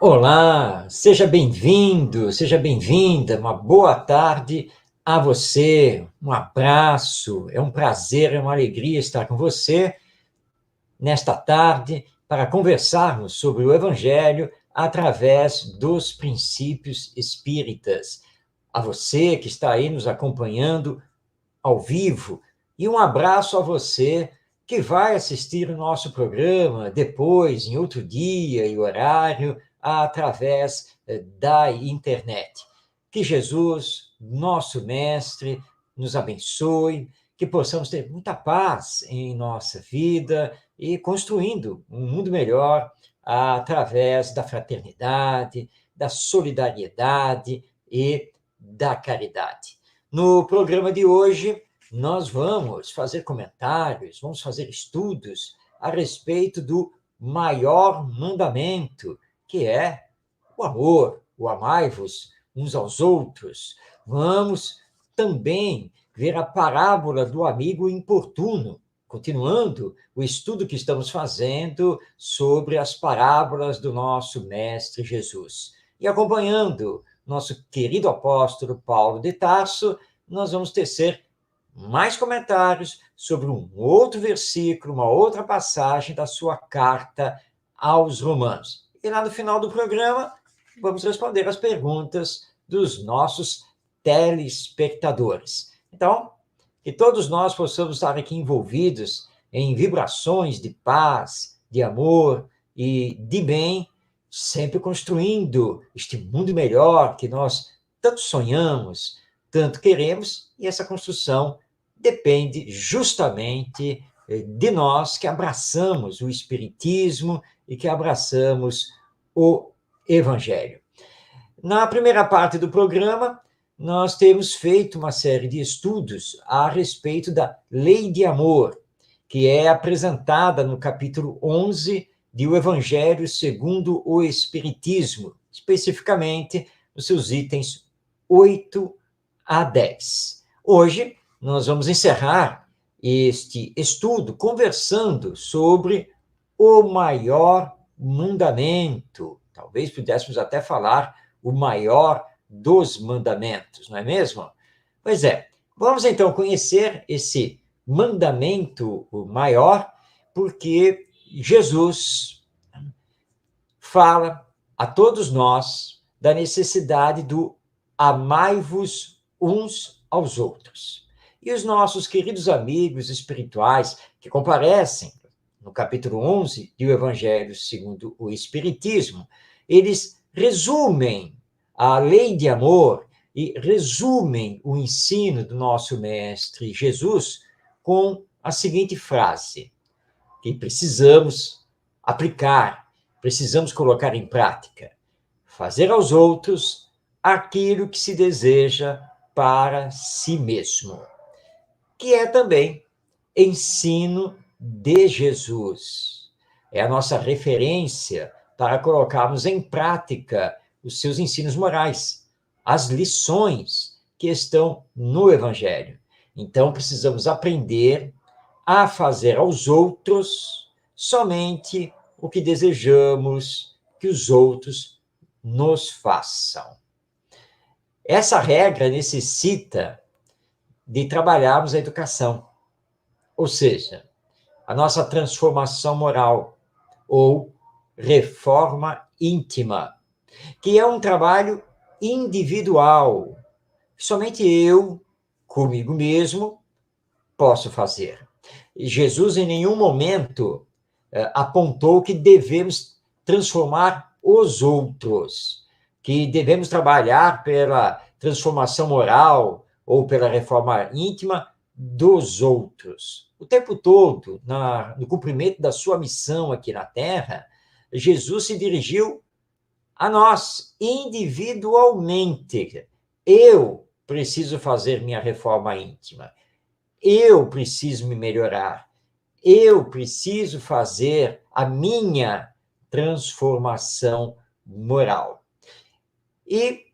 Olá, seja bem-vindo, seja bem-vinda, uma boa tarde a você, um abraço, é um prazer, é uma alegria estar com você nesta tarde para conversarmos sobre o Evangelho através dos princípios espíritas. A você que está aí nos acompanhando ao vivo e um abraço a você que vai assistir o nosso programa depois, em outro dia e horário, através da internet. Que Jesus, nosso Mestre, nos abençoe, que possamos ter muita paz em nossa vida e construindo um mundo melhor através da fraternidade, da solidariedade e da caridade. No programa de hoje, nós vamos fazer comentários, vamos fazer estudos a respeito do maior mandamento, que é o amor, o amai-vos uns aos outros. Vamos também ver a parábola do amigo importuno, continuando o estudo que estamos fazendo sobre as parábolas do nosso Mestre Jesus. E acompanhando nosso querido apóstolo Paulo de Tarso, nós vamos tecer mais comentários sobre um outro versículo, uma outra passagem da sua carta aos Romanos. E lá no final do programa, vamos responder as perguntas dos nossos telespectadores. Então, que todos nós possamos estar aqui envolvidos em vibrações de paz, de amor e de bem, sempre construindo este mundo melhor que nós tanto sonhamos, tanto queremos, e essa construção depende justamente de nós que abraçamos o Espiritismo e que abraçamos o Evangelho. Na primeira parte do programa, nós temos feito uma série de estudos a respeito da lei de amor, que é apresentada no capítulo 11 de O Evangelho segundo o Espiritismo, especificamente nos seus itens 8 a 10. Hoje, nós vamos encerrar este estudo conversando sobre o maior mandamento. Talvez pudéssemos até falar o maior dos mandamentos, não é mesmo? Pois é, vamos então conhecer esse mandamento maior, porque Jesus fala a todos nós da necessidade do amai-vos uns aos outros. E os nossos queridos amigos espirituais que comparecem no capítulo 11 do Evangelho segundo o Espiritismo, eles resumem a lei de amor e resumem o ensino do nosso Mestre Jesus com a seguinte frase, que precisamos aplicar, precisamos colocar em prática: fazer aos outros aquilo que se deseja para si mesmo, que é também ensino de Jesus. É a nossa referência para colocarmos em prática os seus ensinos morais, as lições que estão no Evangelho. Então, precisamos aprender a fazer aos outros somente o que desejamos que os outros nos façam. Essa regra necessita de trabalharmos a educação, ou seja, a nossa transformação moral ou reforma íntima, que é um trabalho individual. Somente eu, comigo mesmo, posso fazer. Jesus em nenhum momento apontou que devemos transformar os outros, que devemos trabalhar pela transformação moral ou pela reforma íntima dos outros. O tempo todo, no cumprimento da sua missão aqui na Terra, Jesus se dirigiu a nós individualmente. Eu preciso fazer minha reforma íntima. Eu preciso me melhorar. Eu preciso fazer a minha transformação moral. E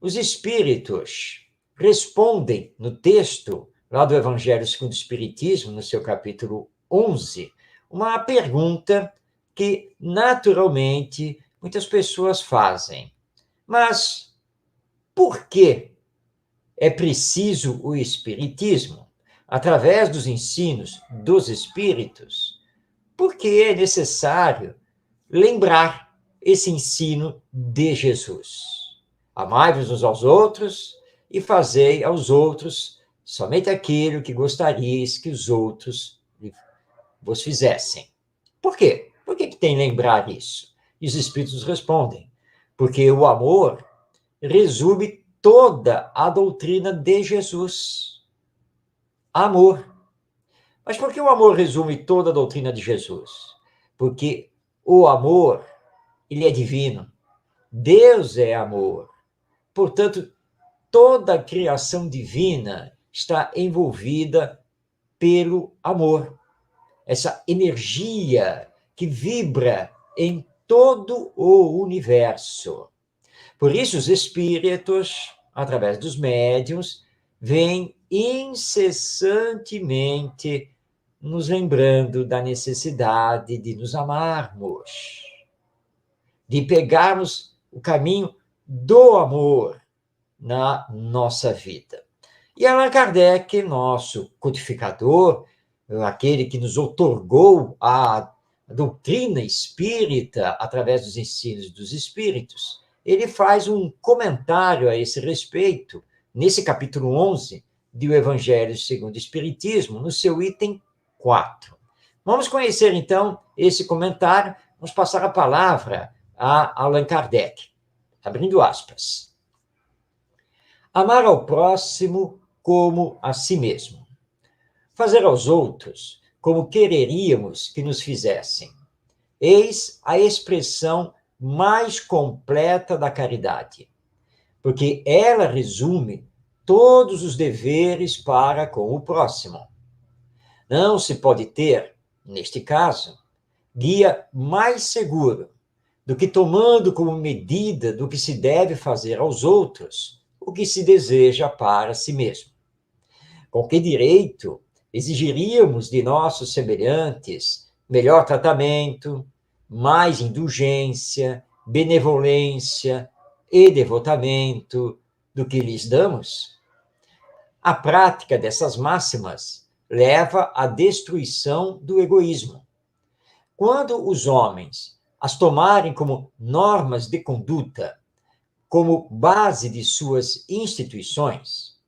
os espíritos respondem no texto lá do Evangelho segundo o Espiritismo, no seu capítulo 11, uma pergunta que naturalmente Muitas pessoas fazem. Mas por que é preciso o Espiritismo? Através dos ensinos dos Espíritos, porque é necessário lembrar esse ensino de Jesus. Amai-vos uns aos outros e fazei aos outros somente aquilo que gostaríeis que os outros vos fizessem. Por quê? Por que tem que lembrar isso? E os Espíritos respondem, porque o amor resume toda a doutrina de Jesus. Amor. Mas por que o amor resume toda a doutrina de Jesus? Porque o amor, ele é divino. Deus é amor. Portanto, toda a criação divina está envolvida pelo amor. Essa energia que vibra em todo o universo. Por isso, os espíritos, através dos médiuns, vêm incessantemente nos lembrando da necessidade de nos amarmos, de pegarmos o caminho do amor na nossa vida. E Allan Kardec, nosso codificador, aquele que nos outorgou a doutrina espírita através dos ensinos dos espíritos, ele faz um comentário a esse respeito, nesse capítulo 11 do Evangelho segundo o Espiritismo, no seu item 4. Vamos conhecer, então, esse comentário. Vamos passar a palavra a Allan Kardec. Abrindo aspas. Amar ao próximo como a si mesmo. Fazer aos outros como quereríamos que nos fizessem. Eis a expressão mais completa da caridade, porque ela resume todos os deveres para com o próximo. Não se pode ter, neste caso, guia mais seguro do que tomando como medida do que se deve fazer aos outros o que se deseja para si mesmo. Com que direito exigiríamos de nossos semelhantes melhor tratamento, mais indulgência, benevolência e devotamento do que lhes damos? A prática dessas máximas leva à destruição do egoísmo. Quando os homens as tomarem como normas de conduta, como base de suas instituições,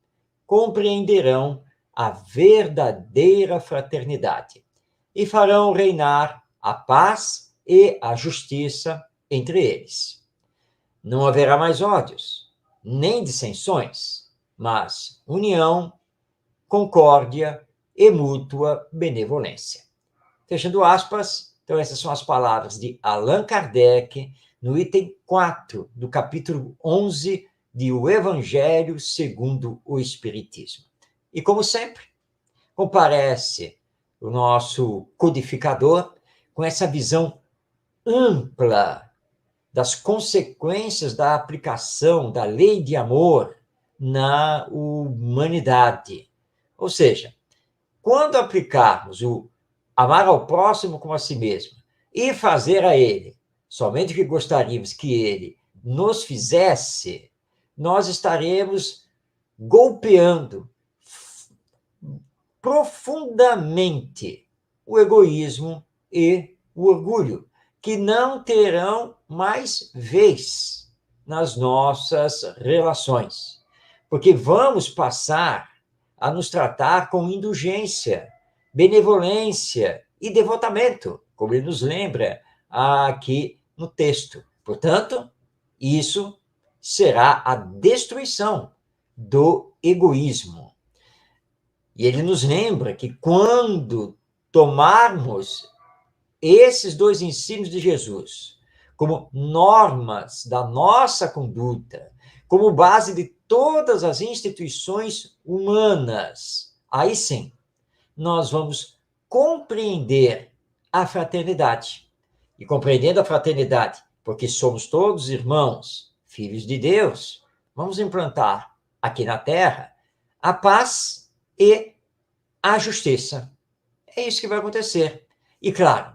compreenderão a verdadeira fraternidade e farão reinar a paz e a justiça entre eles. Não haverá mais ódios, nem dissensões, mas união, concórdia e mútua benevolência. Fechando aspas, então essas são as palavras de Allan Kardec no item 4 do capítulo 11 de O Evangelho segundo o Espiritismo. E como sempre, comparece o nosso codificador com essa visão ampla das consequências da aplicação da lei de amor na humanidade. Ou seja, quando aplicarmos o amar ao próximo como a si mesmo e fazer a ele somente o que gostaríamos que ele nos fizesse, nós estaremos golpeando profundamente o egoísmo e o orgulho, que não terão mais vez nas nossas relações, porque vamos passar a nos tratar com indulgência, benevolência e devotamento, como ele nos lembra aqui no texto. Portanto, isso será a destruição do egoísmo. E ele nos lembra que quando tomarmos esses dois ensinos de Jesus como normas da nossa conduta, como base de todas as instituições humanas, aí sim, nós vamos compreender a fraternidade. E compreendendo a fraternidade, porque somos todos irmãos, filhos de Deus, vamos implantar aqui na Terra a paz e a justiça. É isso que vai acontecer. E claro,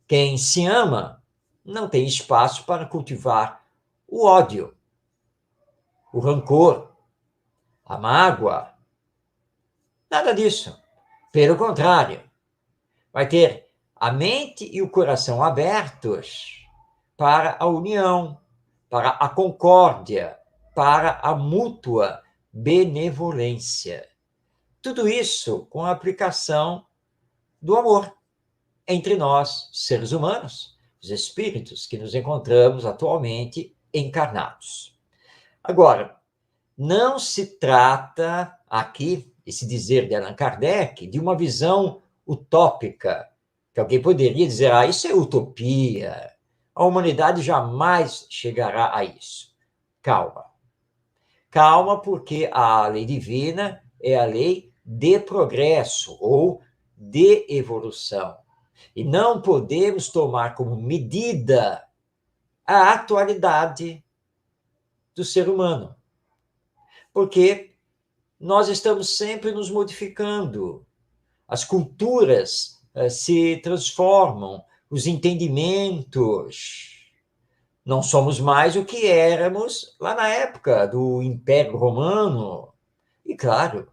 quem se ama não tem espaço para cultivar o ódio, o rancor, a mágoa. Nada disso. Pelo contrário, vai ter a mente e o coração abertos para a união, para a concórdia, para a mútua benevolência. Tudo isso com a aplicação do amor entre nós, seres humanos, os espíritos que nos encontramos atualmente encarnados. Agora, não se trata aqui, esse dizer de Allan Kardec, de uma visão utópica, que alguém poderia dizer, isso é utopia, a humanidade jamais chegará a isso. Calma. Calma, porque a lei divina é a lei de progresso ou de evolução. E não podemos tomar como medida a atualidade do ser humano, porque nós estamos sempre nos modificando. As culturas se transformam, os entendimentos. Não somos mais o que éramos lá na época do Império Romano. E claro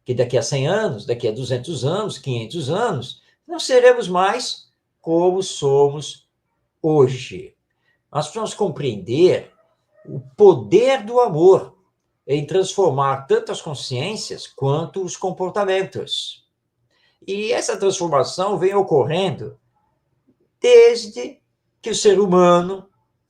que daqui a 100 anos, daqui a 200 anos, 500 anos, não seremos mais como somos hoje. Nós precisamos compreender o poder do amor em transformar tanto as consciências quanto os comportamentos. E essa transformação vem ocorrendo desde que o ser humano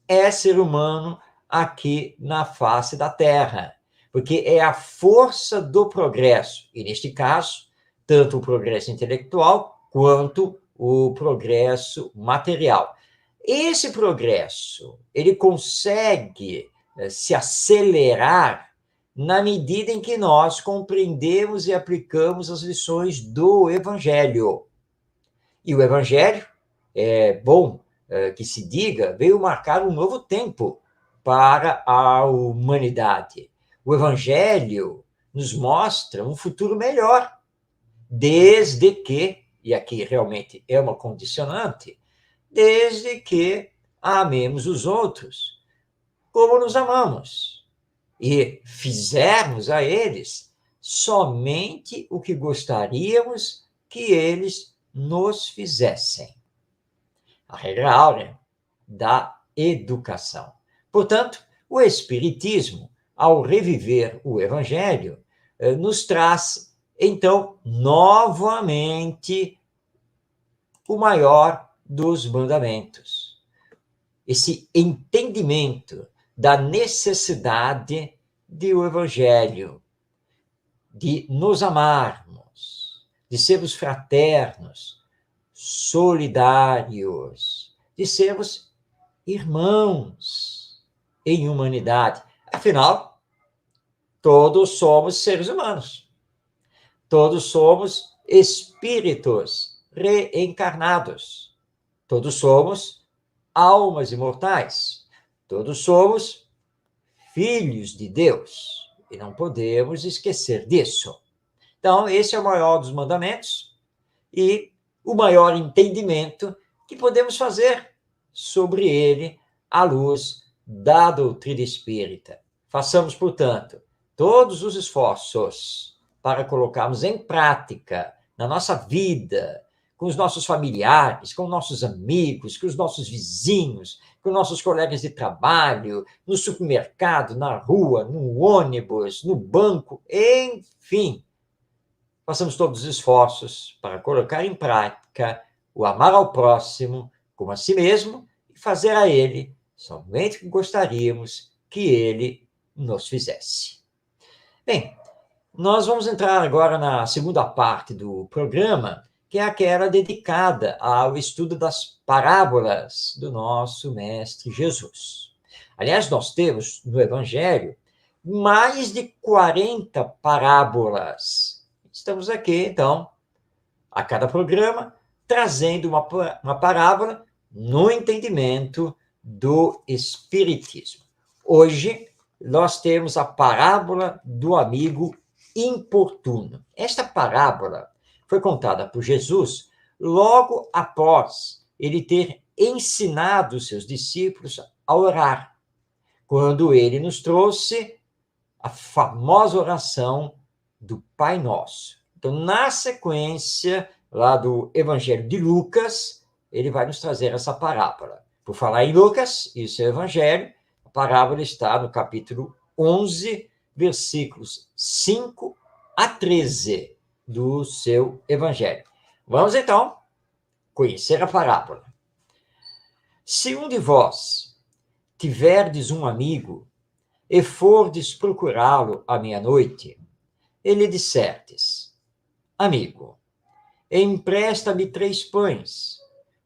é ser humano aqui na face da Terra, porque é a força do progresso, e neste caso, tanto o progresso intelectual quanto o progresso material. Esse progresso, ele consegue se acelerar na medida em que nós compreendemos e aplicamos as lições do Evangelho. E o Evangelho, é bom que se diga, veio marcar um novo tempo para a humanidade. O Evangelho nos mostra um futuro melhor, desde que, e aqui realmente é uma condicionante, desde que amemos os outros como nos amamos e fizermos a eles somente o que gostaríamos que eles nos fizessem. A regra áurea da educação. Portanto, o Espiritismo, ao reviver o Evangelho, nos traz, então, novamente, o maior dos mandamentos. Esse entendimento da necessidade do Evangelho, de nos amarmos, de sermos fraternos, solidários, de sermos irmãos em humanidade. Afinal, todos somos seres humanos. Todos somos espíritos reencarnados. Todos somos almas imortais. Todos somos filhos de Deus. E não podemos esquecer disso. Então, esse é o maior dos mandamentos e o maior entendimento que podemos fazer sobre ele à luz da doutrina espírita. Façamos, portanto, todos os esforços para colocarmos em prática na nossa vida, com os nossos familiares, com nossos amigos, com os nossos vizinhos, com nossos colegas de trabalho, no supermercado, na rua, no ônibus, no banco, enfim. Façamos todos os esforços para colocar em prática o amar ao próximo como a si mesmo e fazer a ele somente o que gostaríamos que ele nos fizesse. Bem, nós vamos entrar agora na segunda parte do programa, que é aquela dedicada ao estudo das parábolas do nosso Mestre Jesus. Aliás, nós temos no Evangelho mais de 40 parábolas. Estamos aqui, então, a cada programa, trazendo uma parábola no entendimento do Espiritismo. Hoje, nós temos a parábola do amigo importuno. Esta parábola foi contada por Jesus logo após ele ter ensinado os seus discípulos a orar, quando ele nos trouxe a famosa oração do Pai Nosso. Então, na sequência lá do Evangelho de Lucas, ele vai nos trazer essa parábola. Por falar em Lucas e o seu Evangelho, a parábola está no capítulo 11, versículos 5 a 13 do seu Evangelho. Vamos, então, conhecer a parábola. Se um de vós tiverdes um amigo e fordes procurá-lo à meia-noite, e lhe dissertes: amigo, empresta-me 3 pães,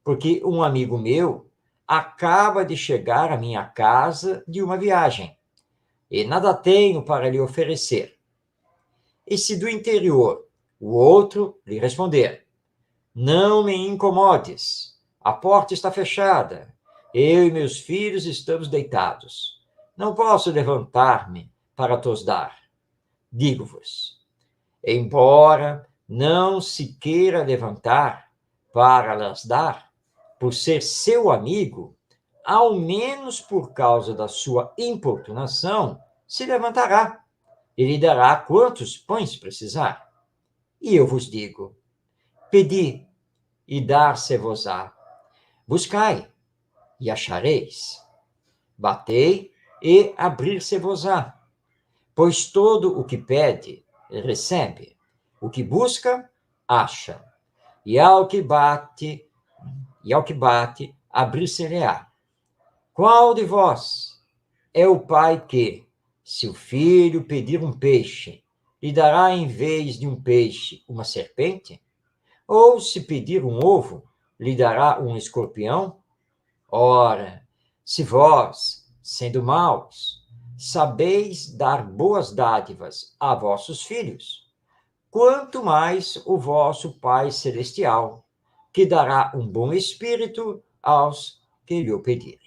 porque um amigo meu acaba de chegar à minha casa de uma viagem, e nada tenho para lhe oferecer. E se do interior o outro lhe responder: não me incomodes, a porta está fechada, eu e meus filhos estamos deitados, não posso levantar-me para tos dar. Digo-vos, embora não se queira levantar para las dar, por ser seu amigo, ao menos por causa da sua importunação, se levantará e lhe dará quantos pães precisar. E eu vos digo: pedi, e dar-se-vos-á. Buscai, e achareis. Batei, e abrir-se-vos-á. Pois todo o que pede, recebe. O que busca, acha. E ao que bate, abrir-se-lhe-á. Qual de vós é o pai que, se o filho pedir um peixe, lhe dará em vez de um peixe uma serpente? Ou se pedir um ovo, lhe dará um escorpião? Ora, se vós, sendo maus, sabeis dar boas dádivas a vossos filhos, quanto mais o vosso Pai Celestial, que dará um bom espírito aos que lhe o pedirem.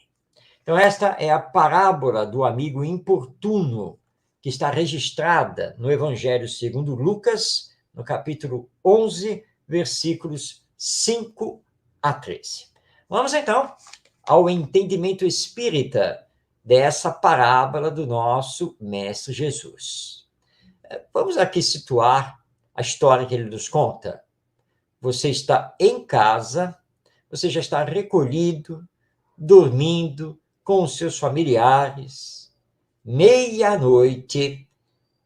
Então, esta é a parábola do amigo importuno, que está registrada no Evangelho segundo Lucas, no capítulo 11, versículos 5 a 13. Vamos, então, ao entendimento espírita dessa parábola do nosso Mestre Jesus. Vamos aqui situar a história que ele nos conta. Você está em casa, você já está recolhido, dormindo com os seus familiares, meia-noite,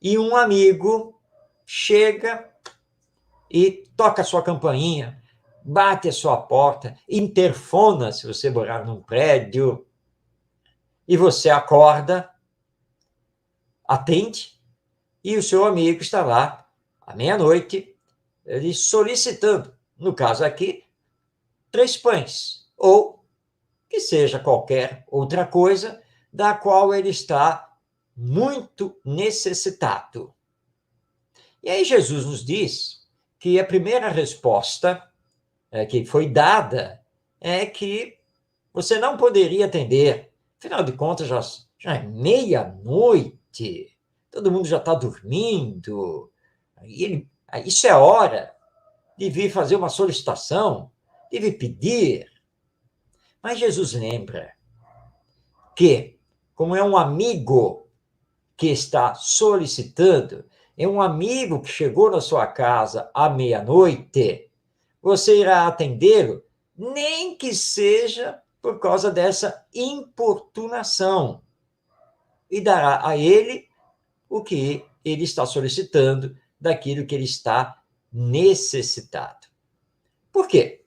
e um amigo chega e toca a sua campainha, bate a sua porta, interfona, se você morar num prédio, e você acorda, atende, e o seu amigo está lá, à meia-noite, lhe solicitando, no caso aqui, 3 pães, ou que seja qualquer outra coisa da qual ele está muito necessitado. E aí Jesus nos diz que a primeira resposta que foi dada é que você não poderia atender. Afinal de contas, já é meia-noite, todo mundo já está dormindo, isso é hora de vir fazer uma solicitação, de vir pedir. Mas Jesus lembra que, como é um amigo que está solicitando, é um amigo que chegou na sua casa à meia-noite, você irá atendê-lo, nem que seja por causa dessa importunação, e dará a ele o que ele está solicitando, daquilo que ele está necessitado. Por quê?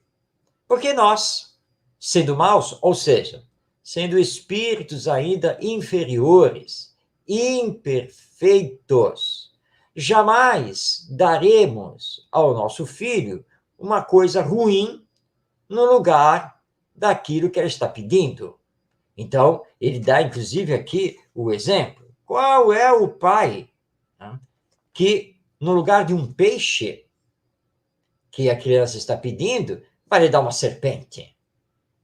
Porque nós, sendo maus, ou seja, sendo espíritos ainda inferiores, imperfeitos, jamais daremos ao nosso filho uma coisa ruim no lugar daquilo que ele está pedindo. Então, ele dá, inclusive, aqui o exemplo. Qual é o pai que, no lugar de um peixe que a criança está pedindo, vai lhe dar uma serpente?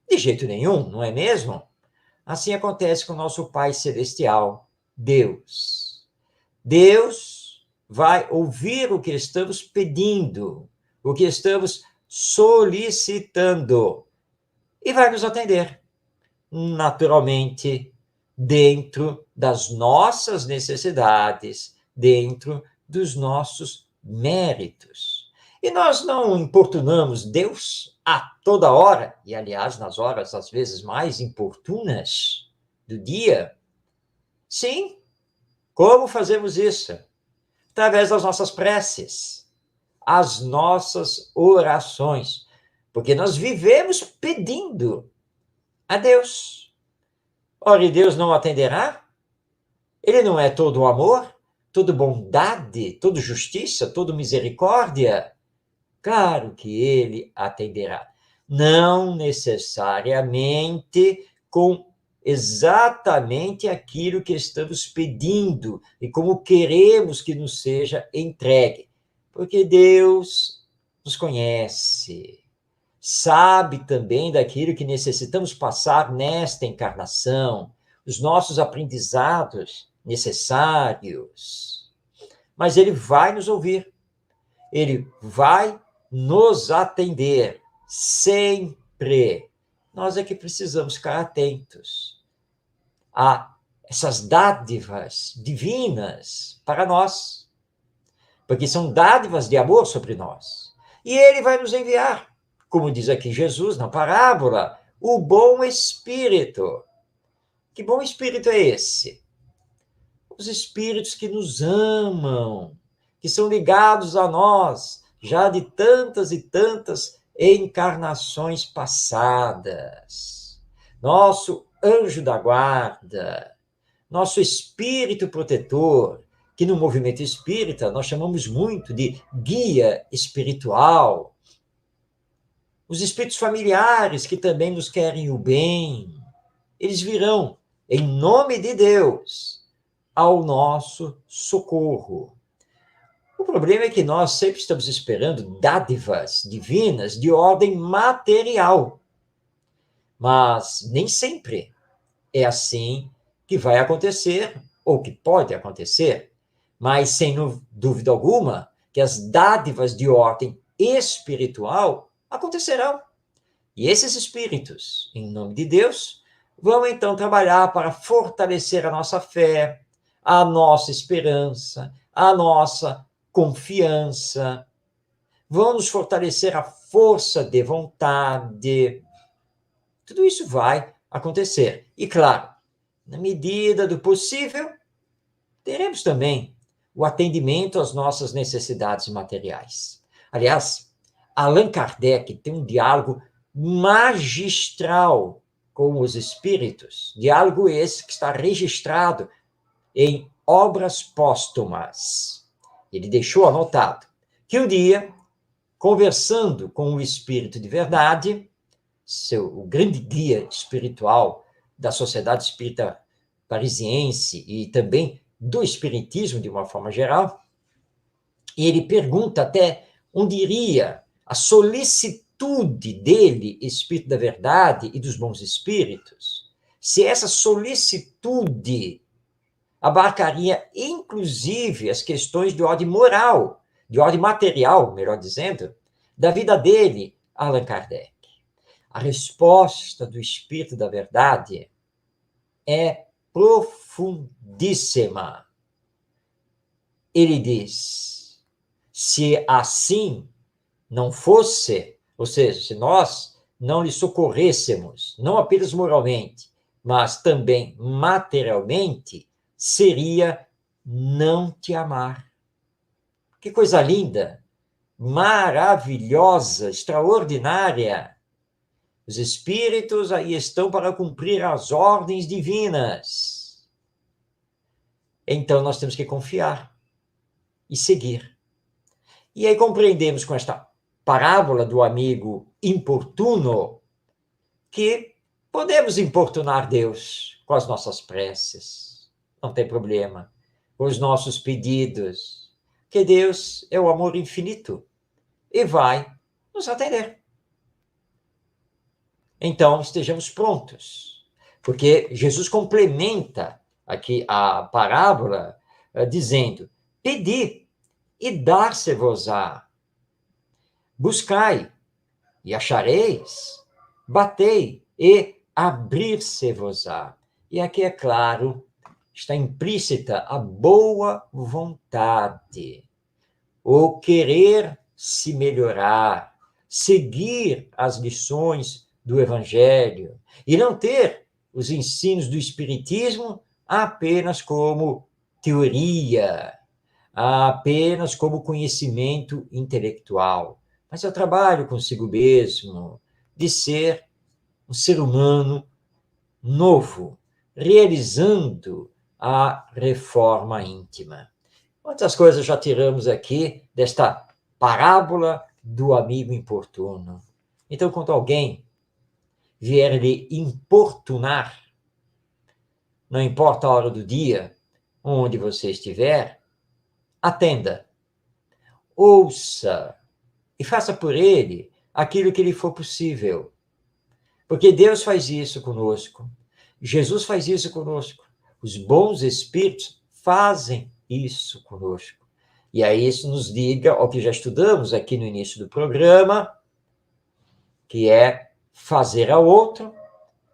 De jeito nenhum, não é mesmo? Assim acontece com o nosso Pai Celestial, Deus. Deus vai ouvir o que estamos pedindo, o que estamos solicitando, e vai nos atender, naturalmente, dentro das nossas necessidades, dentro dos nossos méritos. E nós não importunamos Deus a toda hora, e aliás, nas horas às vezes mais importunas do dia. Sim, como fazemos isso? Através das nossas preces, as nossas orações, porque nós vivemos pedindo a Deus. Ora, e Deus não atenderá? Ele não é todo amor, todo bondade, todo justiça, todo misericórdia? Claro que ele atenderá. Não necessariamente com exatamente aquilo que estamos pedindo e como queremos que nos seja entregue. Porque Deus nos conhece, sabe também daquilo que necessitamos passar nesta encarnação, os nossos aprendizados necessários. Mas ele vai nos ouvir, ele vai nos atender sempre. Nós é que precisamos ficar atentos a essas dádivas divinas para nós, porque são dádivas de amor sobre nós. E ele vai nos enviar, como diz aqui Jesus na parábola, o bom Espírito. Que bom Espírito é esse? Os Espíritos que nos amam, que são ligados a nós, já de tantas e tantas encarnações passadas. Nosso anjo da guarda, nosso espírito protetor, que no movimento espírita nós chamamos muito de guia espiritual. Os espíritos familiares que também nos querem o bem, eles virão, em nome de Deus, ao nosso socorro. O problema é que nós sempre estamos esperando dádivas divinas de ordem material. Mas nem sempre é assim que vai acontecer, ou que pode acontecer. Mas, sem dúvida alguma, que as dádivas de ordem espiritual acontecerão. E esses espíritos, em nome de Deus, vão então trabalhar para fortalecer a nossa fé, a nossa esperança, a nossa confiança, vão nos fortalecer a força de vontade. Tudo isso vai acontecer. E, claro, na medida do possível, teremos também o atendimento às nossas necessidades materiais. Aliás, Allan Kardec tem um diálogo magistral com os espíritos, diálogo esse que está registrado em Obras Póstumas. Ele deixou anotado que um dia, conversando com o espírito de verdade, o grande guia espiritual da Sociedade Espírita Parisiense e também do espiritismo de uma forma geral, e ele pergunta até onde iria a solicitude dele, espírito da verdade e dos bons espíritos, se essa solicitude abarcaria, inclusive, as questões de ordem moral, de ordem material, melhor dizendo, da vida dele, Allan Kardec. A resposta do Espírito da Verdade é profundíssima. Ele diz, se assim não fosse, ou seja, se nós não lhe socorrêssemos, não apenas moralmente, mas também materialmente, seria não te amar. Que coisa linda, maravilhosa, extraordinária. Os espíritos aí estão para cumprir as ordens divinas. Então nós temos que confiar e seguir. E aí compreendemos com esta parábola do amigo importuno que podemos importunar Deus com as nossas preces. Não tem problema. Com os nossos pedidos. Que Deus é o amor infinito e vai nos atender. Então, estejamos prontos. Porque Jesus complementa aqui a parábola dizendo, pedi e dar-se-vos-á. Buscai e achareis. batei e abrir-se-vos-á. E aqui, é claro, está implícita a boa vontade, o querer se melhorar, seguir as lições do Evangelho e não ter os ensinos do Espiritismo apenas como teoria, apenas como conhecimento intelectual. Mas é o trabalho consigo mesmo, de ser um ser humano novo, realizando a reforma íntima. Quantas coisas já tiramos aqui desta parábola do amigo importuno? Então, quando alguém vier lhe importunar, não importa a hora do dia, onde você estiver, atenda, ouça e faça por ele aquilo que lhe for possível. Porque Deus faz isso conosco. Jesus faz isso conosco. Os bons espíritos fazem isso conosco. E aí isso nos liga ao que já estudamos aqui no início do programa, que é fazer ao outro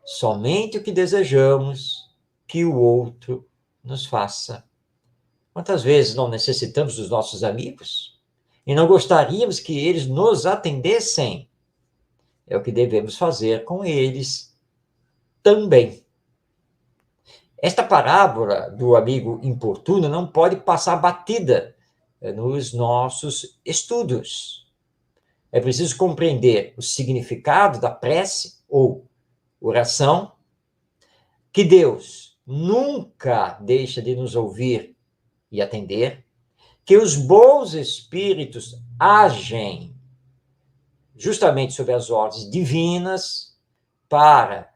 somente o que desejamos que o outro nos faça. Quantas vezes não necessitamos dos nossos amigos e não gostaríamos que eles nos atendessem? É o que devemos fazer com eles também. Esta parábola do amigo importuno não pode passar batida nos nossos estudos. É preciso compreender o significado da prece ou oração, que Deus nunca deixa de nos ouvir e atender, que os bons espíritos agem justamente sob as ordens divinas para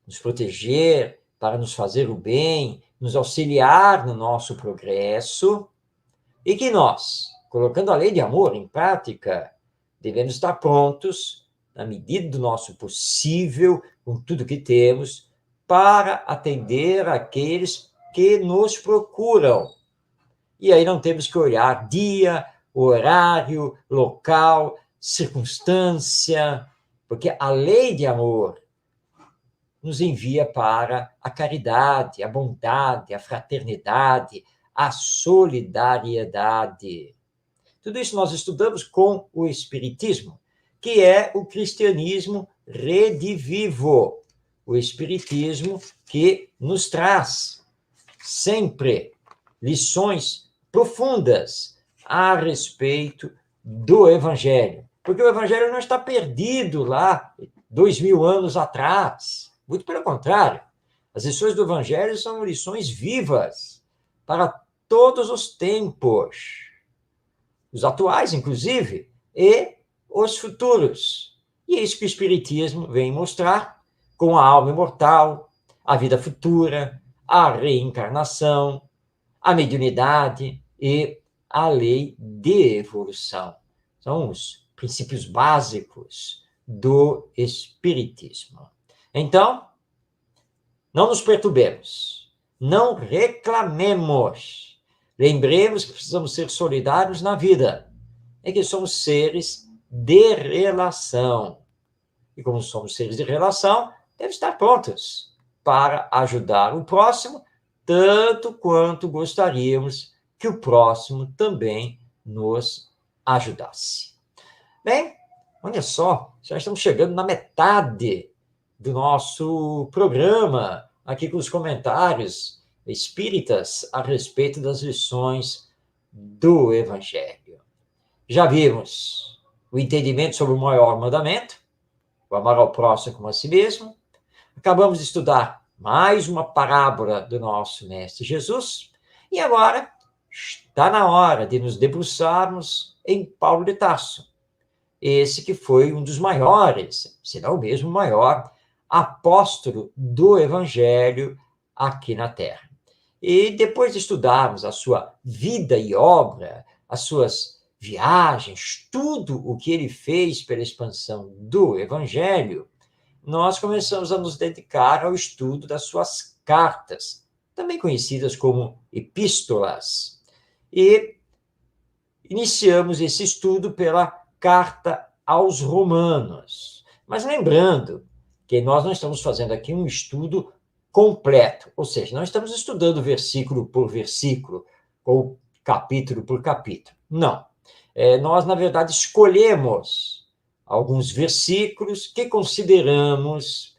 nos proteger, para nos fazer o bem, nos auxiliar no nosso progresso, e que nós, colocando a lei de amor em prática, devemos estar prontos, na medida do nosso possível, com tudo que temos, para atender aqueles que nos procuram. E aí não temos que olhar dia, horário, local, circunstância, porque a lei de amor nos envia para a caridade, a bondade, a fraternidade, a solidariedade. Tudo isso nós estudamos com o Espiritismo, que é o cristianismo redivivo. O Espiritismo que nos traz sempre lições profundas a respeito do Evangelho. Porque o Evangelho não está perdido lá 2000 anos atrás. Muito pelo contrário. As lições do Evangelho são lições vivas para todos os tempos, os atuais, inclusive, e os futuros. E é isso que o Espiritismo vem mostrar com a alma imortal, a vida futura, a reencarnação, a mediunidade e a lei de evolução. São os princípios básicos do Espiritismo. Então, não nos perturbemos, não reclamemos. Lembremos que precisamos ser solidários na vida e que somos seres de relação. E como somos seres de relação, devemos estar prontos para ajudar o próximo, tanto quanto gostaríamos que o próximo também nos ajudasse. Bem, olha só, já estamos chegando na metade do nosso programa, aqui com os comentários espíritas a respeito das lições do Evangelho. Já vimos o entendimento sobre o maior mandamento, o amar ao próximo como a si mesmo. Acabamos de estudar mais uma parábola do nosso Mestre Jesus, e agora está na hora de nos debruçarmos em Paulo de Tarso, esse que foi um dos maiores, se não o mesmo maior, apóstolo do Evangelho aqui na Terra. E depois de estudarmos a sua vida e obra, as suas viagens, tudo o que ele fez pela expansão do Evangelho, nós começamos a nos dedicar ao estudo das suas cartas, também conhecidas como epístolas. E iniciamos esse estudo pela carta aos Romanos. Mas lembrando que nós não estamos fazendo aqui um estudo completo, ou seja, não estamos estudando versículo por versículo, ou capítulo por capítulo. Não. Nós, na verdade, escolhemos alguns versículos que consideramos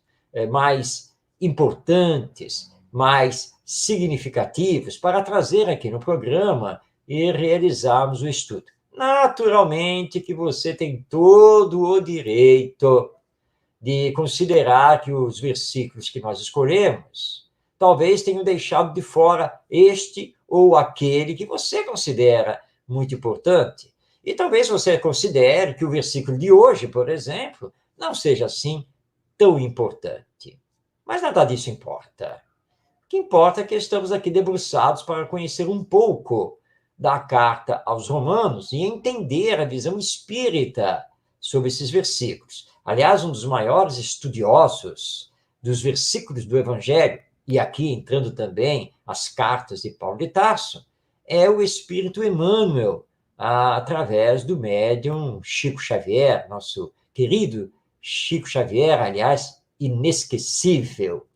mais importantes, mais significativos, para trazer aqui no programa e realizarmos o estudo. Naturalmente que você tem todo o direito de considerar que os versículos que nós escolhemos talvez tenham deixado de fora este ou aquele que você considera muito importante. E talvez você considere que o versículo de hoje, por exemplo, não seja assim tão importante. Mas nada disso importa. O que importa é que estamos aqui debruçados para conhecer um pouco da carta aos Romanos e entender a visão espírita sobre esses versículos. Aliás, um dos maiores estudiosos dos versículos do Evangelho, e aqui entrando também as cartas de Paulo de Tarso, é o Espírito Emmanuel, através do médium Chico Xavier, nosso querido Chico Xavier, aliás, inesquecível.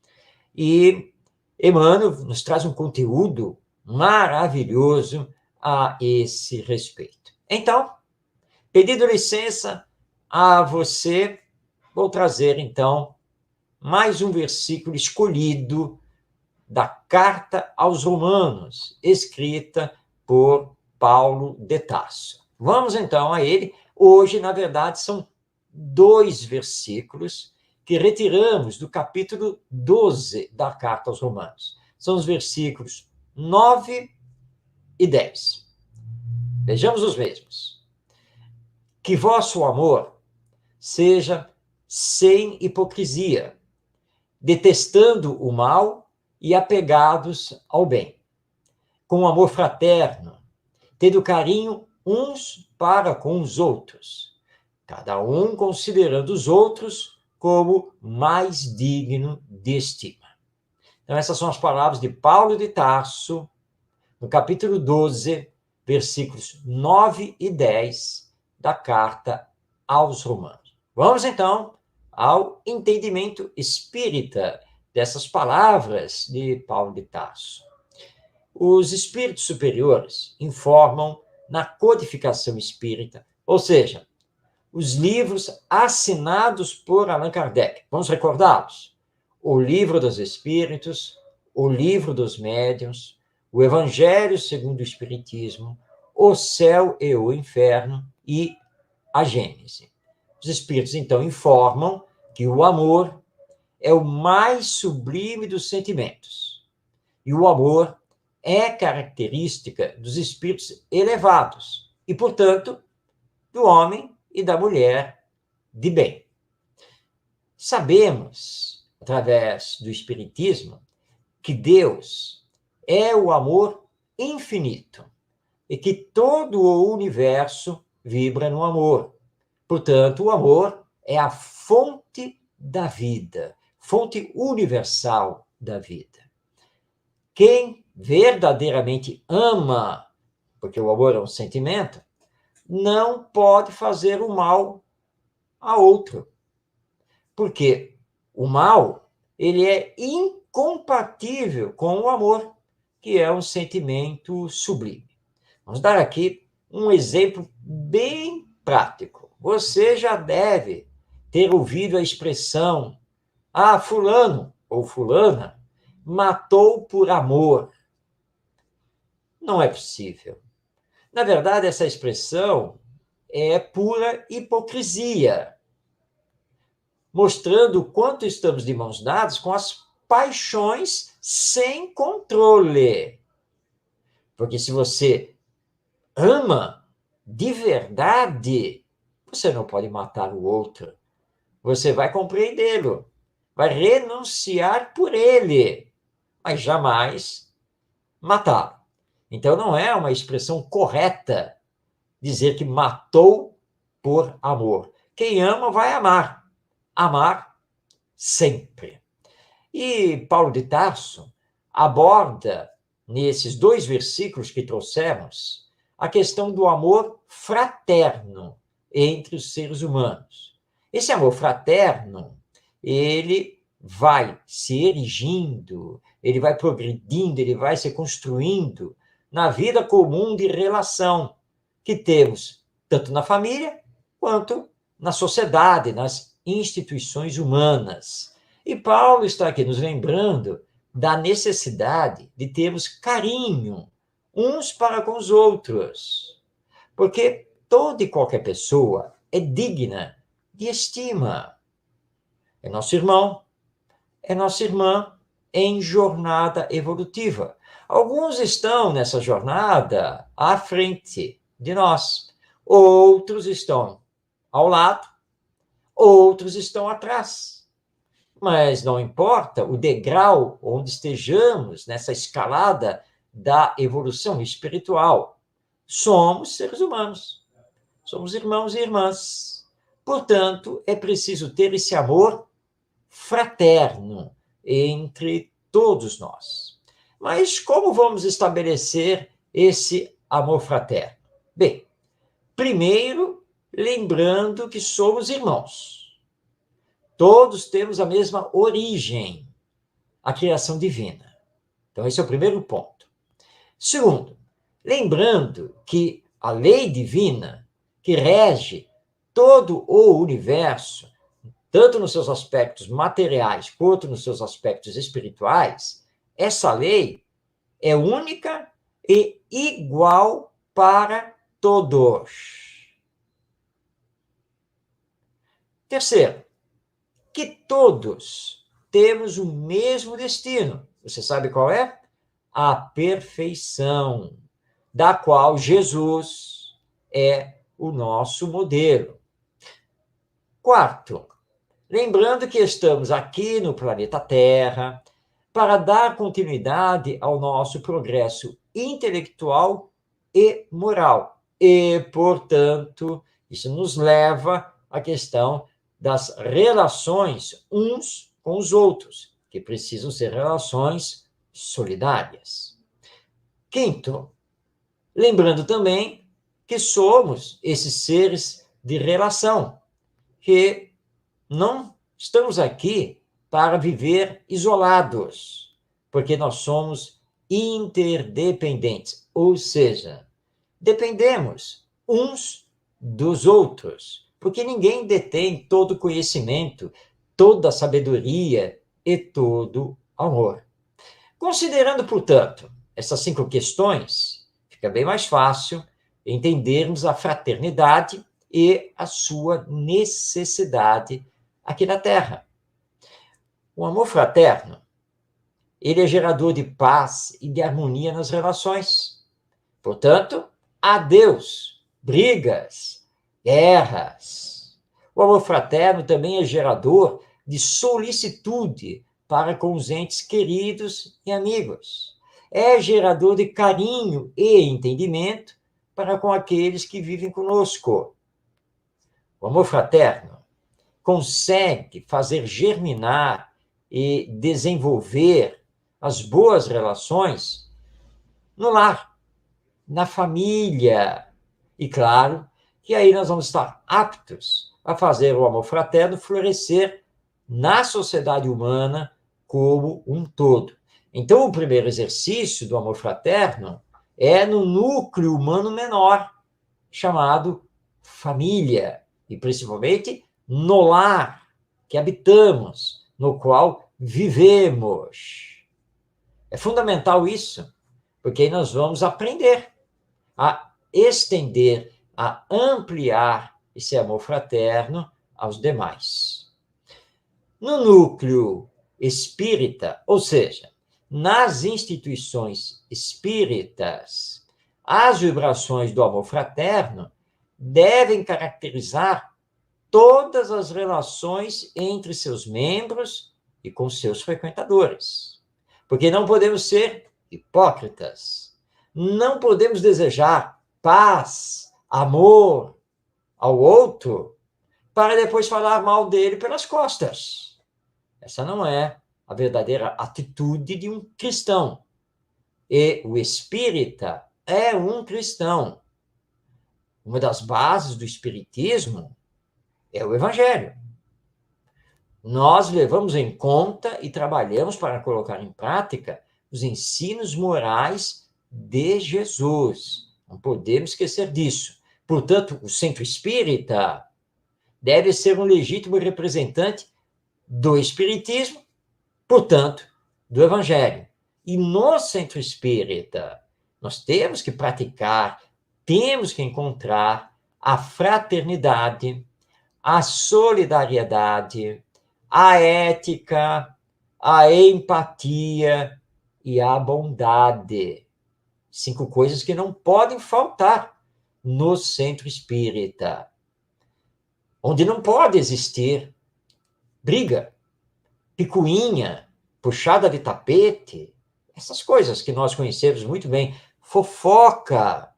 E Emmanuel nos traz um conteúdo maravilhoso a esse respeito. Então, pedindo licença a você, vou trazer, então, mais um versículo escolhido da Carta aos Romanos, escrita por Paulo de Tarso. Vamos, então, a ele. Hoje, na verdade, são 2 versículos que retiramos do capítulo 12 da Carta aos Romanos. São os versículos 9 e 10. Vejamos os mesmos. Que vosso amor seja sem hipocrisia, detestando o mal e apegados ao bem, com amor fraterno, tendo carinho uns para com os outros, cada um considerando os outros como mais digno de estima. Então, essas são as palavras de Paulo de Tarso, no capítulo 12, versículos 9 e 10 da carta aos Romanos. Vamos, então, ao entendimento espírita dessas palavras de Paulo de Tarso. Os espíritos superiores informam na codificação espírita, ou seja, os livros assinados por Allan Kardec. Vamos recordá-los? O Livro dos Espíritos, o Livro dos Médiuns, o Evangelho segundo o Espiritismo, o Céu e o Inferno e a Gênese. Os Espíritos, então, informam que o amor é o mais sublime dos sentimentos. E o amor é característica dos espíritos elevados e, portanto, do homem e da mulher de bem. Sabemos, através do Espiritismo, que Deus é o amor infinito e que todo o universo vibra no amor. Portanto, o amor é a fonte da vida, fonte universal da vida. Quem verdadeiramente ama, porque o amor é um sentimento, não pode fazer o mal a outro. Porque o mal, ele é incompatível com o amor, que é um sentimento sublime. Vamos dar aqui um exemplo bem prático. Você já deve ter ouvido a expressão: fulano ou fulana matou por amor. Não é possível. Na verdade, essa expressão é pura hipocrisia, mostrando o quanto estamos de mãos dadas com as paixões sem controle. Porque se você ama de verdade, você não pode matar o outro. Você vai compreendê-lo, vai renunciar por ele, mas jamais matá-lo. Então, não é uma expressão correta dizer que matou por amor. Quem ama vai amar. Amar sempre. E Paulo de Tarso aborda, nesses 2 versículos que trouxemos, a questão do amor fraterno entre os seres humanos. Esse amor fraterno ele vai se erigindo, ele vai progredindo, ele vai se construindo na vida comum de relação que temos, tanto na família quanto na sociedade, nas instituições humanas. E Paulo está aqui nos lembrando da necessidade de termos carinho uns para com os outros, porque toda e qualquer pessoa é digna de estima. É nosso irmão, é nossa irmã em jornada evolutiva. Alguns estão nessa jornada à frente de nós, outros estão ao lado, outros estão atrás. Mas não importa o degrau onde estejamos nessa escalada da evolução espiritual. Somos seres humanos, somos irmãos e irmãs. Portanto, é preciso ter esse amor fraterno entre todos nós. Mas como vamos estabelecer esse amor fraterno? Bem, primeiro, lembrando que somos irmãos. Todos temos a mesma origem, a criação divina. Então, esse é o primeiro ponto. Segundo, lembrando que a lei divina que rege todo o universo, tanto nos seus aspectos materiais quanto nos seus aspectos espirituais, essa lei é única e igual para todos. Terceiro, que todos temos o mesmo destino. Você sabe qual é? A perfeição, da qual Jesus é o nosso modelo. Quarto, lembrando que estamos aqui no planeta Terra para dar continuidade ao nosso progresso intelectual e moral. E, portanto, isso nos leva à questão das relações uns com os outros, que precisam ser relações solidárias. Quinto, lembrando também que somos esses seres de relação, que não estamos aqui para viver isolados, porque nós somos interdependentes, ou seja, dependemos uns dos outros, porque ninguém detém todo o conhecimento, toda a sabedoria e todo o amor. Considerando, portanto, essas 5 questões, fica bem mais fácil entendermos a fraternidade e a sua necessidade aqui na Terra. O amor fraterno, ele é gerador de paz e de harmonia nas relações. Portanto, adeus brigas, guerras. O amor fraterno também é gerador de solicitude para com os entes queridos e amigos. É gerador de carinho e entendimento para com aqueles que vivem conosco. O amor fraterno consegue fazer germinar e desenvolver as boas relações no lar, na família. E claro que aí nós vamos estar aptos a fazer o amor fraterno florescer na sociedade humana como um todo. Então, o primeiro exercício do amor fraterno é no núcleo humano menor, chamado família, e principalmente no lar que habitamos, no qual vivemos. É fundamental isso, porque aí nós vamos aprender a estender, a ampliar esse amor fraterno aos demais. No núcleo espírita, ou seja, nas instituições espíritas, as vibrações do amor fraterno devem caracterizar todas as relações entre seus membros e com seus frequentadores. Porque não podemos ser hipócritas. Não podemos desejar paz, amor ao outro para depois falar mal dele pelas costas. Essa não é a verdadeira atitude de um cristão. E o espírita é um cristão. Uma das bases do espiritismo é o evangelho. nós levamos em conta e trabalhamos para colocar em prática os ensinos morais de Jesus. Não podemos esquecer disso. Portanto, o centro espírita deve ser um legítimo representante do espiritismo, portanto, do evangelho. E no centro espírita, nós temos que praticar, temos que encontrar a fraternidade, a solidariedade, a ética, a empatia e a bondade. 5 coisas que não podem faltar no centro espírita, onde não pode existir briga, picuinha, puxada de tapete, essas coisas que nós conhecemos muito bem, fofoca,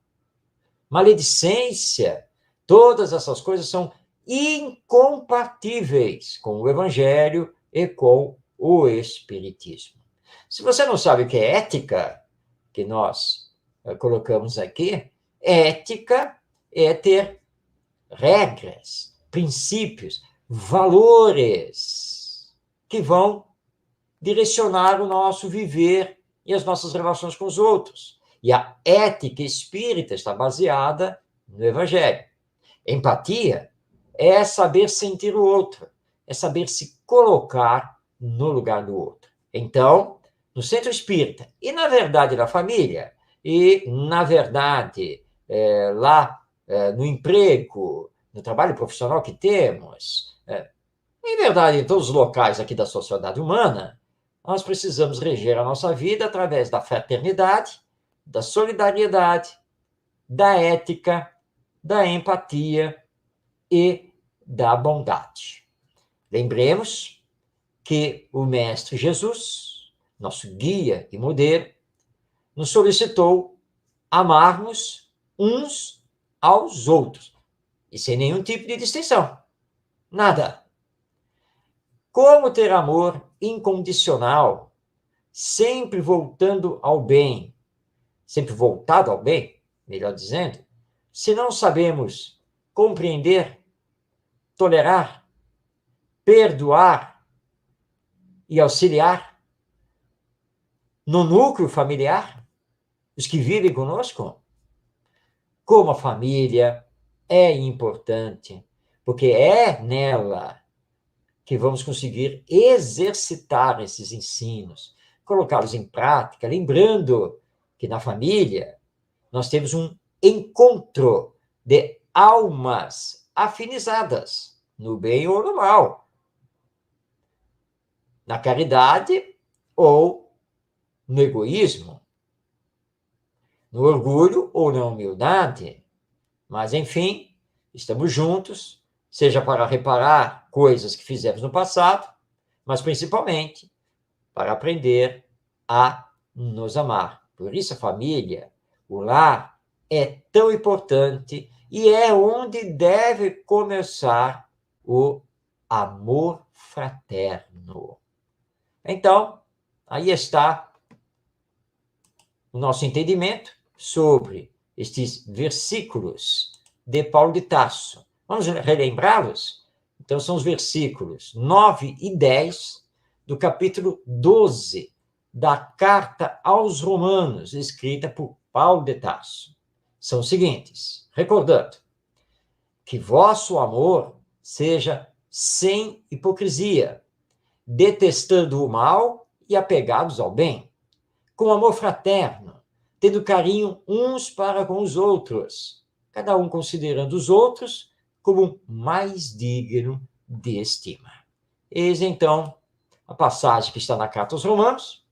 maledicência, todas essas coisas são incompatíveis com o Evangelho e com o Espiritismo. Se você não sabe o que é ética, que nós colocamos aqui, ética é ter regras, princípios, valores que vão direcionar o nosso viver e as nossas relações com os outros. E a ética espírita está baseada no Evangelho. Empatia é saber sentir o outro, é saber se colocar no lugar do outro. Então, no centro espírita, e na verdade na família, e na verdade lá no emprego, no trabalho profissional que temos, em verdade em todos os locais aqui da sociedade humana, nós precisamos reger a nossa vida através da fraternidade, da solidariedade, da ética, da empatia e da bondade. Lembremos que o Mestre Jesus, nosso guia e modelo, nos solicitou amarmos uns aos outros, e sem nenhum tipo de distinção. Nada. Como ter amor incondicional, sempre voltando ao bem, sempre voltado ao bem, melhor dizendo, se não sabemos compreender, tolerar, perdoar e auxiliar no núcleo familiar, os que vivem conosco? Como a família é importante, porque é nela que vamos conseguir exercitar esses ensinos, colocá-los em prática, lembrando que na família nós temos um encontro de almas afinizadas, no bem ou no mal, na caridade ou no egoísmo, no orgulho ou na humildade. Mas, enfim, estamos juntos, seja para reparar coisas que fizemos no passado, mas principalmente para aprender a nos amar. Por isso a família, o lar, é tão importante e é onde deve começar o amor fraterno. Então, aí está o nosso entendimento sobre estes versículos de Paulo de Tarso. Vamos relembrá-los? Então, são os versículos 9 e 10 do capítulo 12 da Carta aos Romanos, escrita por Paulo de Tarso. São os seguintes, recordando, que vosso amor seja sem hipocrisia, detestando o mal e apegados ao bem, com amor fraterno, tendo carinho uns para com os outros, cada um considerando os outros como mais digno de estima. Eis, então, a passagem que está na Carta aos Romanos,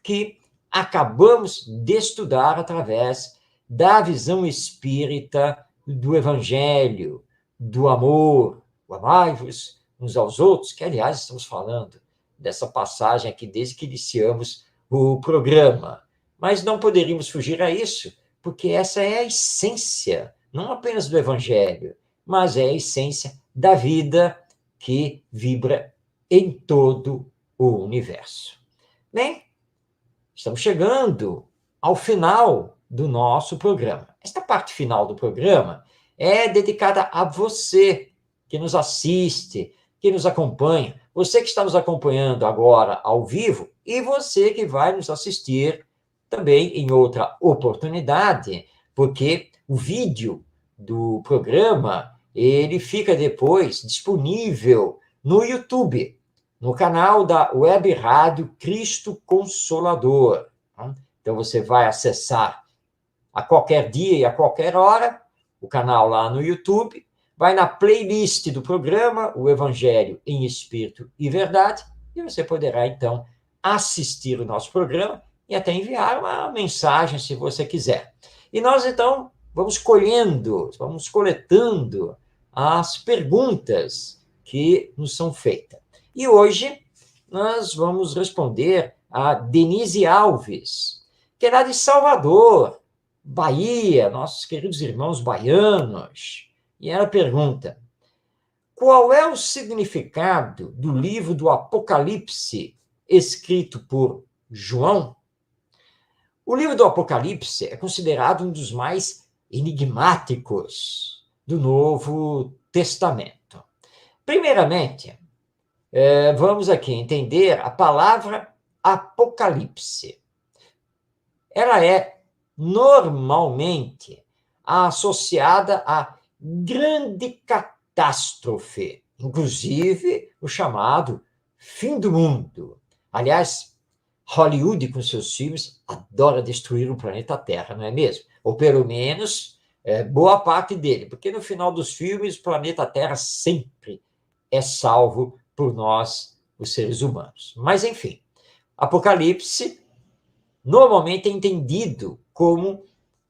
que acabamos de estudar através da visão espírita do Evangelho, do amor, o amai-vos uns aos outros, que, aliás, estamos falando dessa passagem aqui desde que iniciamos o programa. Mas não poderíamos fugir a isso, porque essa é a essência, não apenas do Evangelho, mas é a essência da vida que vibra em todo o universo. Bem, estamos chegando ao final do nosso programa. Esta parte final do programa é dedicada a você que nos assiste, que nos acompanha, você que está nos acompanhando agora ao vivo e você que vai nos assistir também em outra oportunidade, porque o vídeo do programa, ele fica depois disponível no YouTube, no canal da Web Rádio Cristo Consolador. Então, você vai acessar a qualquer dia e a qualquer hora o canal lá no YouTube, vai na playlist do programa, o Evangelho em Espírito e Verdade, e você poderá, então, assistir o nosso programa e até enviar uma mensagem, se você quiser. E nós, então, vamos coletando as perguntas que nos são feitas. E hoje nós vamos responder a Denise Alves, que é lá de Salvador, Bahia, nossos queridos irmãos baianos. E ela pergunta: qual é o significado do livro do Apocalipse escrito por João? O livro do Apocalipse é considerado um dos mais enigmáticos do Novo Testamento. Primeiramente, vamos aqui entender a palavra Apocalipse. Ela é normalmente associada a grande catástrofe, inclusive o chamado fim do mundo. Aliás, Hollywood, com seus filmes, adora destruir o planeta Terra, não é mesmo? Ou pelo menos boa parte dele, porque no final dos filmes o planeta Terra sempre é salvo por nós, os seres humanos. Mas, enfim, Apocalipse normalmente é entendido como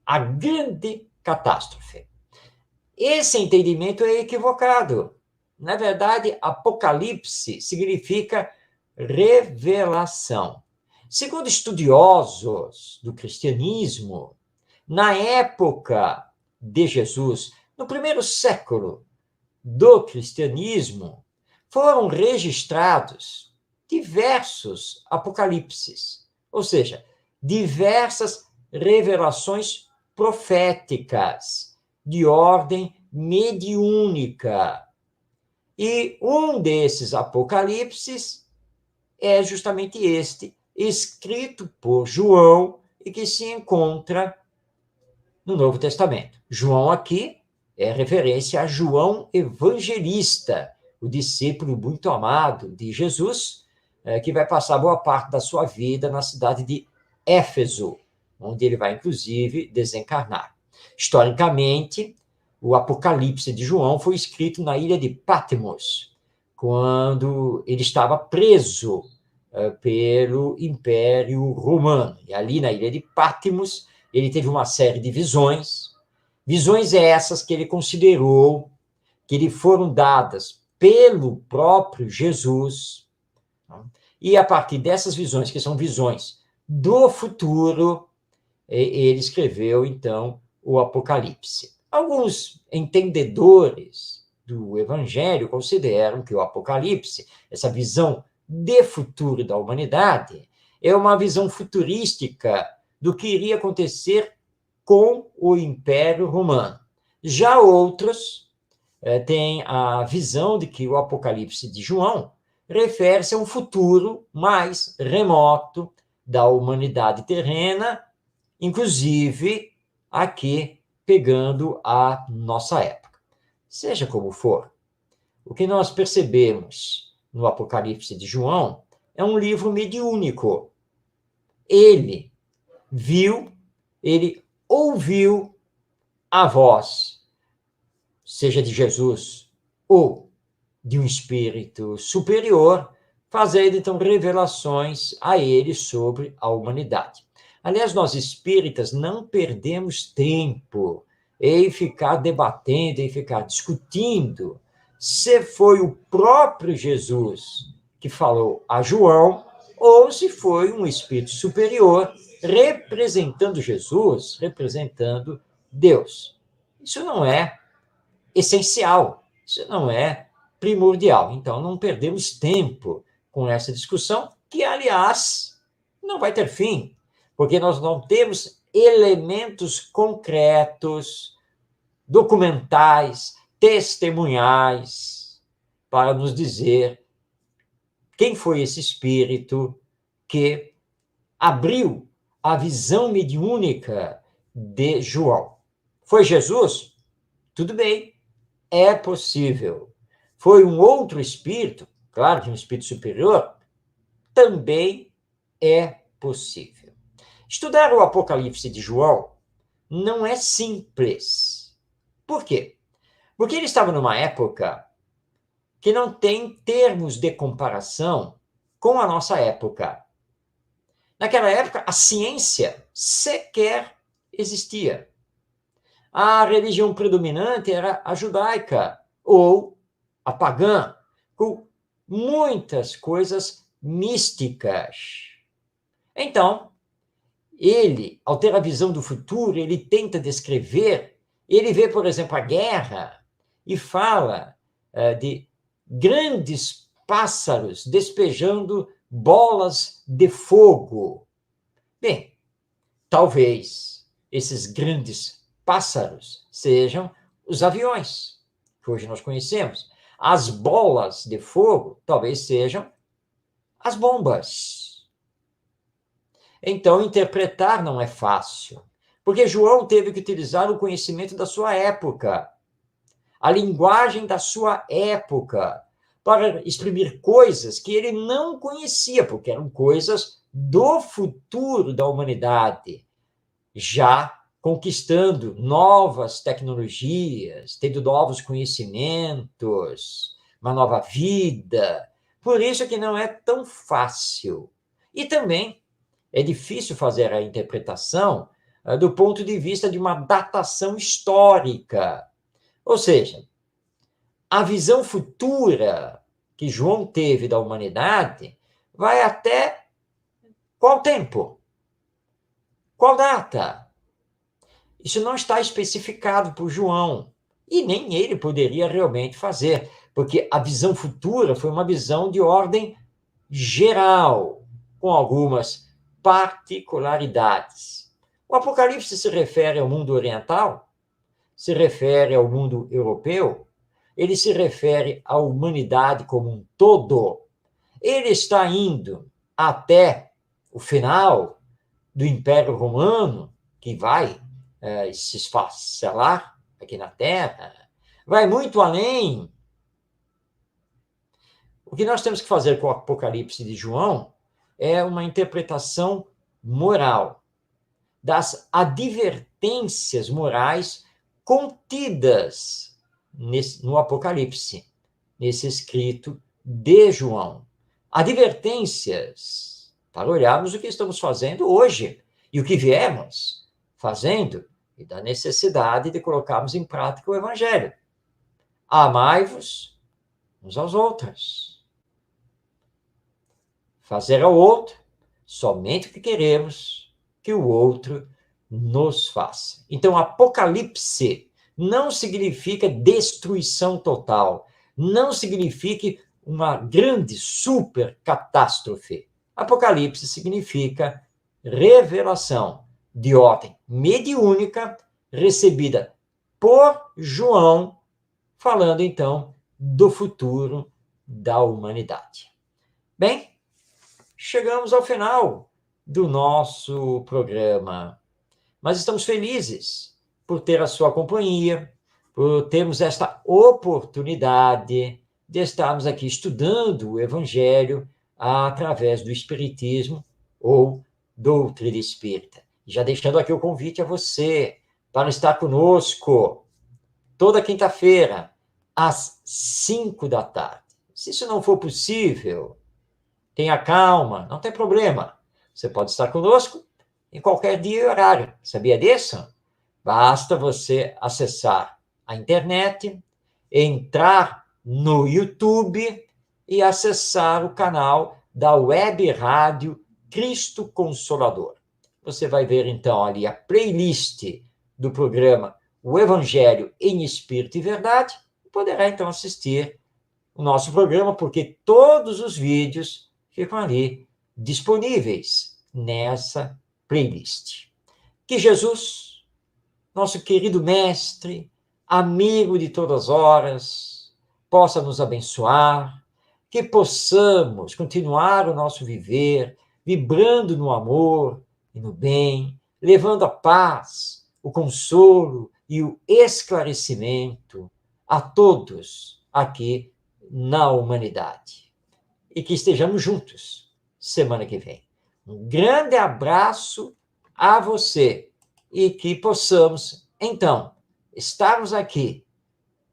a grande catástrofe. Esse entendimento é equivocado. Na verdade, Apocalipse significa revelação. Segundo estudiosos do cristianismo, na época de Jesus, no primeiro século do cristianismo, foram registrados diversos apocalipses, ou seja, diversas revelações proféticas de ordem mediúnica. E um desses apocalipses é justamente este, escrito por João e que se encontra no Novo Testamento. João aqui é referência a João Evangelista, o discípulo muito amado de Jesus, que vai passar boa parte da sua vida na cidade de Éfeso, onde ele vai, inclusive, desencarnar. Historicamente, o Apocalipse de João foi escrito na ilha de Patmos, quando ele estava preso pelo Império Romano. E ali na ilha de Patmos, ele teve uma série de visões essas que ele considerou que lhe foram dadas pelo próprio Jesus. E a partir dessas visões, que são visões do futuro, ele escreveu, então, o Apocalipse. Alguns entendedores do Evangelho consideram que o Apocalipse, essa visão de futuro da humanidade, é uma visão futurística do que iria acontecer com o Império Romano. Já outros têm a visão de que o Apocalipse de João refere-se a um futuro mais remoto da humanidade terrena, inclusive aqui pegando a nossa época. Seja como for, o que nós percebemos no Apocalipse de João é um livro mediúnico. Ele viu, ele ouviu a voz, seja de Jesus ou de um espírito superior, fazendo então revelações a ele sobre a humanidade. Aliás, nós espíritas não perdemos tempo em ficar debatendo, em ficar discutindo se foi o próprio Jesus que falou a João ou se foi um espírito superior representando Jesus, representando Deus. Isso não é essencial, isso não é primordial. Então, não perdemos tempo com essa discussão, que, aliás, não vai ter fim, porque nós não temos elementos concretos, documentais, testemunhais, para nos dizer Quem foi esse espírito que abriu a visão mediúnica de João? Foi Jesus? Tudo bem, é possível. Foi um outro espírito, claro que um espírito superior, também é possível. Estudar o Apocalipse de João não é simples. Por quê? Porque ele estava numa época que não tem termos de comparação com a nossa época. Naquela época, a ciência sequer existia. A religião predominante era a judaica ou a pagã, com muitas coisas místicas. Então, ele, ao ter a visão do futuro, ele tenta descrever, ele vê, por exemplo, a guerra e fala de grandes pássaros despejando bolas de fogo. Bem, talvez esses grandes pássaros sejam os aviões, que hoje nós conhecemos. As bolas de fogo talvez sejam as bombas. Então, interpretar não é fácil, porque João teve que utilizar o conhecimento da sua época, a linguagem da sua época, para exprimir coisas que ele não conhecia, porque eram coisas do futuro da humanidade, já conquistando novas tecnologias, tendo novos conhecimentos, uma nova vida. Por isso é que não é tão fácil. E também é difícil fazer a interpretação do ponto de vista de uma datação histórica. Ou seja, a visão futura que João teve da humanidade vai até qual tempo? Qual data? Isso não está especificado por João, e nem ele poderia realmente fazer, porque a visão futura foi uma visão de ordem geral, com algumas particularidades. O Apocalipse se refere ao mundo oriental, se refere ao mundo europeu, ele se refere à humanidade como um todo. Ele está indo até o final do Império Romano, que vai se esfacelar aqui na Terra, vai muito além. O que nós temos que fazer com o Apocalipse de João é uma interpretação moral das advertências morais contidas no Apocalipse, nesse escrito de João. Advertências para olharmos o que estamos fazendo hoje e o que viemos fazendo e da necessidade de colocarmos em prática o Evangelho. Amai-vos uns aos outros. Fazer ao outro somente o que queremos que o outro nos faça. Então, Apocalipse não significa destruição total, não significa uma grande super catástrofe. Apocalipse significa revelação de ordem mediúnica recebida por João, falando então do futuro da humanidade. Bem, chegamos ao final do nosso programa, mas estamos felizes por ter a sua companhia, por termos esta oportunidade de estarmos aqui estudando o Evangelho através do Espiritismo ou doutrina espírita. Já deixando aqui o convite a você para estar conosco toda quinta-feira, às 5 da tarde. Se isso não for possível, tenha calma, não tem problema. Você pode estar conosco em qualquer dia e horário. Sabia disso? Basta você acessar a internet, entrar no YouTube e acessar o canal da Web Rádio Cristo Consolador. Você vai ver, então, ali a playlist do programa O Evangelho em Espírito e Verdade e poderá, então, assistir o nosso programa, porque todos os vídeos ficam ali disponíveis nessa playlist. Que Jesus, nosso querido mestre, amigo de todas as horas, possa nos abençoar, que possamos continuar o nosso viver, vibrando no amor e no bem, levando a paz, o consolo e o esclarecimento a todos aqui na humanidade. E que estejamos juntos semana que vem. Um grande abraço a você e que possamos, então, estarmos aqui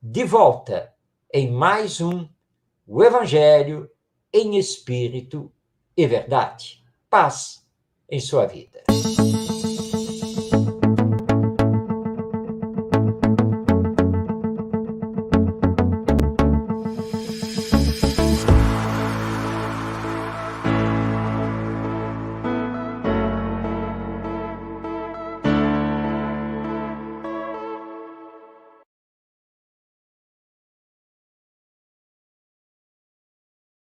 de volta em mais o Evangelho em Espírito e Verdade. Paz em sua vida.